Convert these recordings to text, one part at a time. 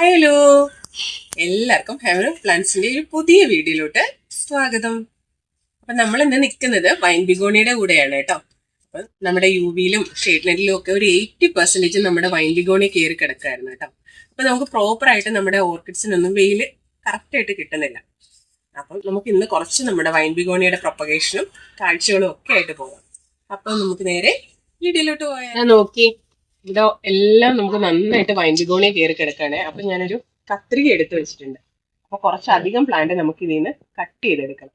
Hello, എല്ലാവർക്കും heaven പ്ലാന്റ്സിന്റെ ഒരു പുതിയ വീഡിയോയിലോട്ട് സ്വാഗതം. അപ്പൊ നമ്മൾ ഇന്ന് നിൽക്കുന്നത് വൈൻ ബിഗോണിയുടെ കൂടെയാണ് കേട്ടോ. അപ്പൊ നമ്മുടെ യുവിയിലും ഷെയ്ഡ്നെറ്റിലും ഒക്കെ ഒരു 80% നമ്മുടെ വൈൻ ബിഗോണി കയറി കിടക്കായിരുന്നു കേട്ടോ. അപ്പൊ നമുക്ക് പ്രോപ്പർ ആയിട്ട് നമ്മുടെ ഓർക്കിഡ്സിനൊന്നും വെയില് കറക്റ്റ് ആയിട്ട് കിട്ടുന്നില്ല. അപ്പം നമുക്ക് ഇന്ന് കുറച്ച് നമ്മുടെ വൈൻ ബിഗോണിയുടെ പ്രൊപ്പഗേഷനും കാഴ്ചകളും ഒക്കെ ആയിട്ട് പോകാം. അപ്പൊ നമുക്ക് നേരെ വീഡിയോയിലോട്ട് പോയാൽ ഞാൻ നോക്കി ഇവിടെ എല്ലാം നമുക്ക് നന്നായിട്ട് വൈൻ ബിഗോണിയ കയറി കിടക്കുകയാണ്. അപ്പൊ ഞാനൊരു കത്രിക എടുത്ത് വെച്ചിട്ടുണ്ട്. അപ്പൊ കുറച്ചധികം പ്ലാന്റ് നമുക്ക് ഇതിൽ നിന്ന് കട്ട് ചെയ്തെടുക്കണം.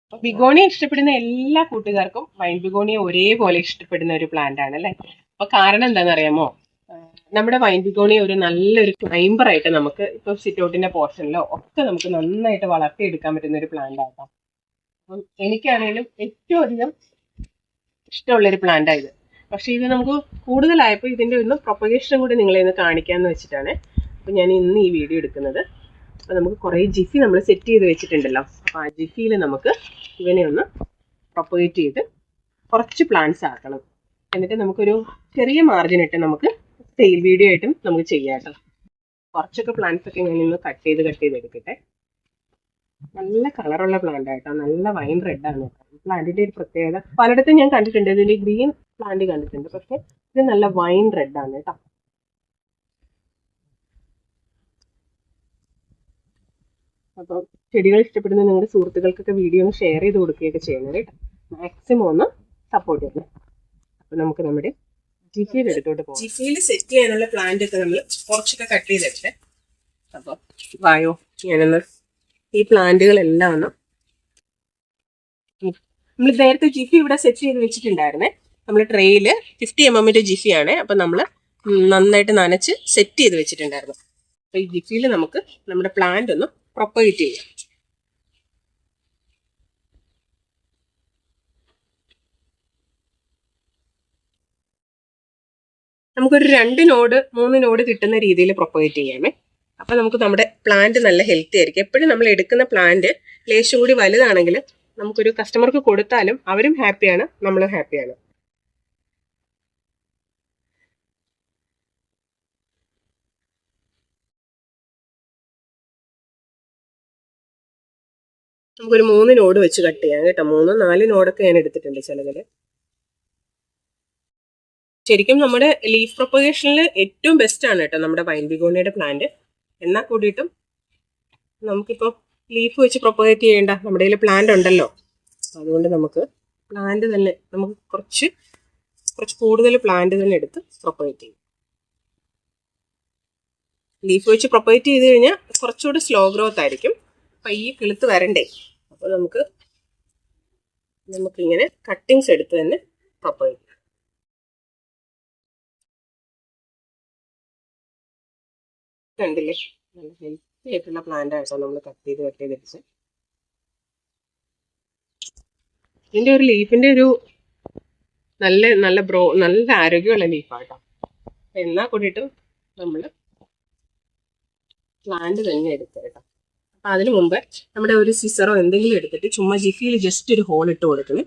അപ്പൊ ബിഗോണിയ ഇഷ്ടപ്പെടുന്ന എല്ലാ കൂട്ടുകാർക്കും വൈൻ ബിഗോണിയ ഒരേപോലെ ഇഷ്ടപ്പെടുന്ന ഒരു പ്ലാന്റ് ആണ് അല്ലേ. അപ്പൊ കാരണം എന്താണെന്ന് അറിയാമോ, നമ്മുടെ വൈൻ ബിഗോണിയ ഒരു നല്ലൊരു ക്ലൈംബറായിട്ട് നമുക്ക് ഇപ്പൊ സിറ്റൗട്ടിന്റെ പോർഷനിലോ ഒക്കെ നമുക്ക് നന്നായിട്ട് വളർത്തിയെടുക്കാൻ പറ്റുന്ന ഒരു പ്ലാന്റ് ആക്കാം. അപ്പം എനിക്കാണെങ്കിലും ഏറ്റവും അധികം ഇഷ്ടമുള്ളൊരു പ്ലാന്റ് ആയത്. പക്ഷെ ഇത് നമുക്ക് കൂടുതലായപ്പോൾ ഇതിൻ്റെ ഒന്ന് പ്രൊപ്പഗേഷൻ കൂടി നിങ്ങളെ ഒന്ന് കാണിക്കാമെന്ന് വെച്ചിട്ടാണ് അപ്പോൾ ഞാൻ ഇന്ന് ഈ വീഡിയോ എടുക്കുന്നത്. അപ്പോൾ നമുക്ക് കുറേ ജിഫി നമ്മൾ സെറ്റ് ചെയ്ത് വെച്ചിട്ടുണ്ടല്ലോ. അപ്പോൾ ആ ജിഫിയിൽ നമുക്ക് ഇവനെ ഒന്ന് പ്രൊപ്പഗേറ്റ് ചെയ്ത് കുറച്ച് പ്ലാന്റ്സ് ആക്കണം. എന്നിട്ട് നമുക്കൊരു ചെറിയ മാർജിൻ ഇട്ട് നമുക്ക് സെയിൽ വീഡിയോ ആയിട്ടും നമുക്ക് ചെയ്യാം കേട്ടോ. കുറച്ചൊക്കെ പ്ലാന്റ്സ് ഒക്കെ ഞാൻ ഇന്ന് കട്ട് ചെയ്ത് എടുക്കട്ടെ. നല്ല കളറുള്ള പ്ലാന്റ് ആയിട്ടോ, നല്ല വൈൻ റെഡ് ആണ് പ്ലാന്റിന്റെ ഒരു പ്രത്യേകത. പലയിടത്തും ഞാൻ കണ്ടിട്ടുണ്ട് ഇതിൽ ഗ്രീൻ പ്ലാന്റ് കണ്ടിട്ടുണ്ട്, പക്ഷെ ഇത് നല്ല വൈൻ റെഡ് ആണ് കേട്ടോ. അപ്പോൾ ചെടികൾ ഇഷ്ടപ്പെടുന്ന നിങ്ങളുടെ സുഹൃത്തുക്കൾക്കൊക്കെ വീഡിയോ ഒന്ന് ഷെയർ ചെയ്ത് കൊടുക്കുകയൊക്കെ ചെയ്യണം കേട്ടോ. മാക്സിമം ഒന്ന് സപ്പോർട്ട് ചെയ്യണം. അപ്പൊ നമുക്ക് നമ്മുടെ ജിഫിയിൽ എടുത്തോട്ട് പോകാം. ജിഫിയിൽ സെറ്റ് ചെയ്യാനുള്ള പ്ലാന്റ് ഒക്കെ നമ്മൾ കുറച്ചൊക്കെ കട്ട് ചെയ്തിട്ട്, അപ്പോൾ വായോ ഞാനൊന്ന് ഈ പ്ലാന്റുകളെല്ലാം ഒന്ന് നമ്മൾ നേരത്തെ ജിഫി ഇവിടെ സെറ്റ് ചെയ്ത് വെച്ചിട്ടുണ്ടായിരുന്നേ. നമ്മൾ ട്രേയിൽ 50 mm ജിഫിയാണ്. അപ്പം നമ്മൾ നന്നായിട്ട് നനച്ച് സെറ്റ് ചെയ്ത് വെച്ചിട്ടുണ്ടായിരുന്നു. അപ്പം ഈ ജിഫിയിൽ നമുക്ക് നമ്മുടെ പ്ലാന്റ് ഒന്ന് പ്രൊപ്പഗേറ്റ് ചെയ്യാം. നമുക്കൊരു 2 നോഡ് 3 നോഡ് കിട്ടുന്ന രീതിയിൽ പ്രൊപ്പഗേറ്റ് ചെയ്യാമേ. അപ്പം നമുക്ക് നമ്മുടെ പ്ലാന്റ് നല്ല ഹെൽത്തി ആയിരിക്കും. എപ്പോഴും നമ്മൾ എടുക്കുന്ന പ്ലാന്റ് ലേശം കൂടി വലുതാണെങ്കിൽ നമുക്കൊരു കസ്റ്റമർക്ക് കൊടുത്താലും അവരും ഹാപ്പിയാണ്, നമ്മളും ഹാപ്പിയാണ്. നമുക്കൊരു 3 നോഡ് വെച്ച് കട്ട് ചെയ്യാം കേട്ടോ. 3-4 നോഡൊക്കെ ഞാൻ എടുത്തിട്ടുണ്ട് ചിലതില്. ശരിക്കും നമ്മുടെ ലീഫ് പ്രൊപ്പഗേഷനിൽ ഏറ്റവും ബെസ്റ്റ് ആണ് കേട്ടോ നമ്മുടെ വൈൻ ബിഗോണിയുടെ പ്ലാന്റ്. എന്നാൽ കൂടിയിട്ടും നമുക്കിപ്പോൾ ലീഫ് വെച്ച് പ്രൊപ്പഗേറ്റ് ചെയ്യേണ്ട നമ്മുടെ കയ്യിൽ പ്ലാന്റ് ഉണ്ടല്ലോ. അതുകൊണ്ട് നമുക്ക് പ്ലാന്റ് തന്നെ നമുക്ക് കുറച്ച് കൂടുതൽ പ്ലാന്റ് തന്നെ എടുത്ത് പ്രൊപ്പഗേറ്റ് ചെയ്യും. ലീഫ് വെച്ച് പ്രൊപ്പഗേറ്റ് ചെയ്ത് കഴിഞ്ഞാൽ കുറച്ചുകൂടി സ്ലോ ഗ്രോത്ത് ആയിരിക്കും. പയ്യെ കിളുത്ത് വരണ്ടേ. അപ്പോൾ നമുക്കിങ്ങനെ കട്ടിങ്സ് എടുത്ത് തന്നെ പ്രൊപ്പഗേറ്റ് ചെയ്യാം. കണ്ടില്ലേ, നല്ല ഹെൽത്തി ആയിട്ടുള്ള പ്ലാന്റ് ആയിട്ടോ നമ്മൾ കട്ട് ചെയ്ത് വെച്ച്. ഇതിൻ്റെ ഒരു ലീഫിൻ്റെ ഒരു നല്ല ആരോഗ്യമുള്ള ലീഫാട്ടോ. എന്നാൽ കൂടിയിട്ടും നമ്മൾ പ്ലാന്റ് തന്നെ എടുക്കുക കേട്ടോ. അപ്പം അതിന് മുമ്പ് നമ്മുടെ ഒരു സിസറോ എന്തെങ്കിലും എടുത്തിട്ട് ചുമ്മാ ജിഫിയിൽ ജസ്റ്റ് ഒരു ഹോൾ ഇട്ട് കൊടുക്കണം.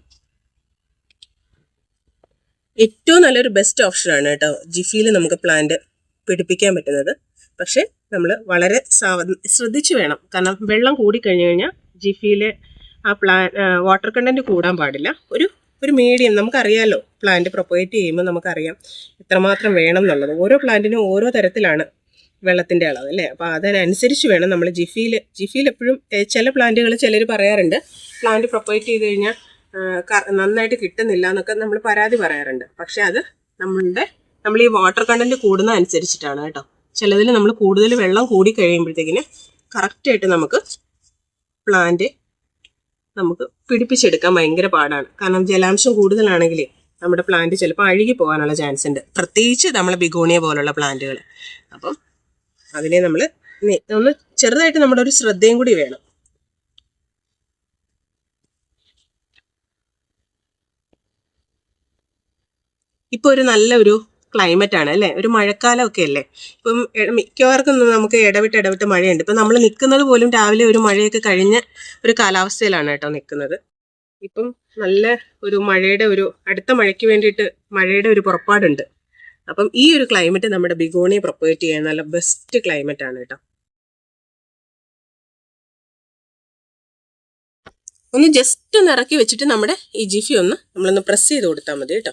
ഏറ്റവും നല്ലൊരു ബെസ്റ്റ് ഓപ്ഷനാണ് കേട്ടോ ജിഫിയിൽ നമുക്ക് പ്ലാന്റ് പിടിപ്പിക്കാൻ പറ്റുന്നത്. പക്ഷെ നമ്മൾ വളരെ ശ്രദ്ധിച്ച് വേണം. കാരണം വെള്ളം കൂടിക്കഴിഞ്ഞു കഴിഞ്ഞാൽ ജിഫിയിലെ ആ വാട്ടർ കണ്ടന്റ് കൂടാൻ പാടില്ല. ഒരു മീഡിയം, നമുക്കറിയാമല്ലോ പ്ലാന്റ് പ്രൊപ്പഗേറ്റ് ചെയ്യുമ്പോൾ നമുക്കറിയാം എത്രമാത്രം വേണം എന്നുള്ളത്. ഓരോ പ്ലാന്റിനും ഓരോ തരത്തിലാണ് വെള്ളത്തിൻ്റെ അളവ് അല്ലേ. അപ്പോൾ അതിനനുസരിച്ച് വേണം നമ്മൾ ജിഫിയിൽ എപ്പോഴും ചില പ്ലാന്റുകൾ ചിലർ പറയാറുണ്ട് പ്ലാന്റ് പ്രൊപ്പഗേറ്റ് ചെയ്ത് കഴിഞ്ഞാൽ നന്നായിട്ട് കിട്ടുന്നില്ല എന്നൊക്കെ നമ്മൾ പരാതി പറയാറുണ്ട്. പക്ഷെ അത് നമ്മൾ ഈ വാട്ടർ കണ്ടന്റ് കൂടുന്ന അനുസരിച്ചിട്ടാണ് കേട്ടോ. ചിലതിൽ നമ്മൾ കൂടുതൽ വെള്ളം കൂടി കഴിയുമ്പോഴത്തേക്കിന് കറക്റ്റായിട്ട് നമുക്ക് പ്ലാന്റ് നമുക്ക് പിടിപ്പിച്ചെടുക്കാൻ ഭയങ്കര പാടാണ്. കാരണം ജലാംശം കൂടുതലാണെങ്കിൽ നമ്മുടെ പ്ലാന്റ് ചിലപ്പോൾ അഴുകി പോകാനുള്ള ചാൻസ് ഉണ്ട്, പ്രത്യേകിച്ച് നമ്മളെ ബിഗോണിയ പോലുള്ള പ്ലാന്റുകൾ. അപ്പം അതിനെ നമ്മൾ ഒന്ന് ചെറുതായിട്ട് നമ്മുടെ ഒരു ശ്രദ്ധയും കൂടി വേണം. ഇപ്പോൾ ഒരു നല്ലൊരു ക്ലൈമറ്റ് ആണ് അല്ലേ, ഒരു മഴക്കാലമൊക്കെ അല്ലേ. ഇപ്പം മിക്കവാർക്കും നമുക്ക് ഇടവിട്ട് മഴയുണ്ട്. ഇപ്പം നമ്മൾ നിൽക്കുന്നത് പോലും രാവിലെ ഒരു മഴയൊക്കെ കഴിഞ്ഞ ഒരു കാലാവസ്ഥയിലാണ് കേട്ടോ നിൽക്കുന്നത്. ഇപ്പം നല്ല ഒരു അടുത്ത മഴയ്ക്ക് വേണ്ടിയിട്ട് മഴയുടെ ഒരു പുറപ്പാടുണ്ട്. അപ്പം ഈ ഒരു ക്ലൈമറ്റ് നമ്മുടെ ബിഗോണിയെ പ്രൊപ്പഗേറ്റ് ചെയ്യാൻ നല്ല ബെസ്റ്റ് ക്ലൈമറ്റ് ആണ് കേട്ടോ. ഒന്ന് ജസ്റ്റ് ഒന്ന് ഇറക്കി വെച്ചിട്ട് നമ്മുടെ ഈ ജിഫി നമ്മളൊന്ന് പ്രസ് ചെയ്ത് കൊടുത്താൽ മതി കേട്ടോ.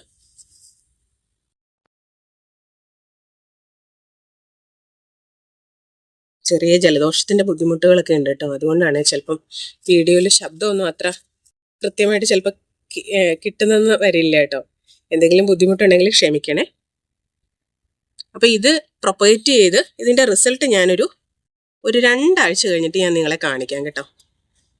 ചെറിയ ജലദോഷത്തിന്റെ ബുദ്ധിമുട്ടുകളൊക്കെ ഉണ്ട് കേട്ടോ. അതുകൊണ്ടാണ് ചിലപ്പം വീഡിയോയിൽ ശബ്ദമൊന്നും അത്ര കൃത്യമായിട്ട് ചിലപ്പോൾ കിട്ടുന്നെന്ന് വരില്ല കേട്ടോ. എന്തെങ്കിലും ബുദ്ധിമുട്ടുണ്ടെങ്കിൽ ക്ഷമിക്കണേ. അപ്പോൾ ഇത് പ്രൊപ്പഗേറ്റ് ചെയ്ത് ഇതിൻ്റെ റിസൾട്ട് ഞാനൊരു 2 ആഴ്ച കഴിഞ്ഞിട്ട് ഞാൻ നിങ്ങളെ കാണിക്കാം കേട്ടോ.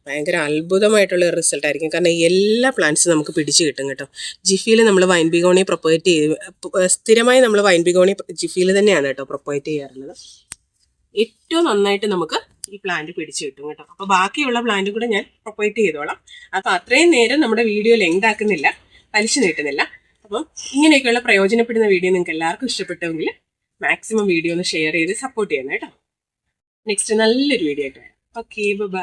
ഭയങ്കര അത്ഭുതമായിട്ടുള്ള ഒരു റിസൾട്ട് ആയിരിക്കും. കാരണം എല്ലാ പ്ലാന്റ്സും നമുക്ക് പിടിച്ച് കിട്ടും കേട്ടോ. ജിഫിയിൽ നമ്മൾ വൈൻ ബിഗോണി പ്രൊപ്പഗേറ്റ് ചെയ്ത് സ്ഥിരമായി നമ്മൾ വൈൻ ബിഗോണി ജിഫിയിൽ തന്നെയാണ് കേട്ടോ പ്രൊപ്പഗേറ്റ് ചെയ്യാറുള്ളത്. ഏറ്റവും നന്നായിട്ട് നമുക്ക് ഈ പ്ലാന്റ് പിടിച്ചു കിട്ടും കേട്ടോ. അപ്പോൾ ബാക്കിയുള്ള പ്ലാന്റ് കൂടെ ഞാൻ പ്രൊപ്പഗേറ്റ് ചെയ്തോളാം. അപ്പോൾ അത്രയും നേരം നമ്മുടെ വീഡിയോ ലെങ്ത് ആക്കുന്നില്ല, വലിച്ചു നീട്ടുന്നില്ല. അപ്പം ഇങ്ങനെയൊക്കെയുള്ള പ്രയോജനപ്പെടുന്ന വീഡിയോ നിങ്ങൾക്ക് എല്ലാവർക്കും ഇഷ്ടപ്പെട്ടെങ്കിൽ മാക്സിമം വീഡിയോ ഒന്ന് ഷെയർ ചെയ്ത് സപ്പോർട്ട് ചെയ്യണം കേട്ടോ. നെക്സ്റ്റ് നല്ലൊരു വീഡിയോ ആയിട്ട് വരാം. Okay, by.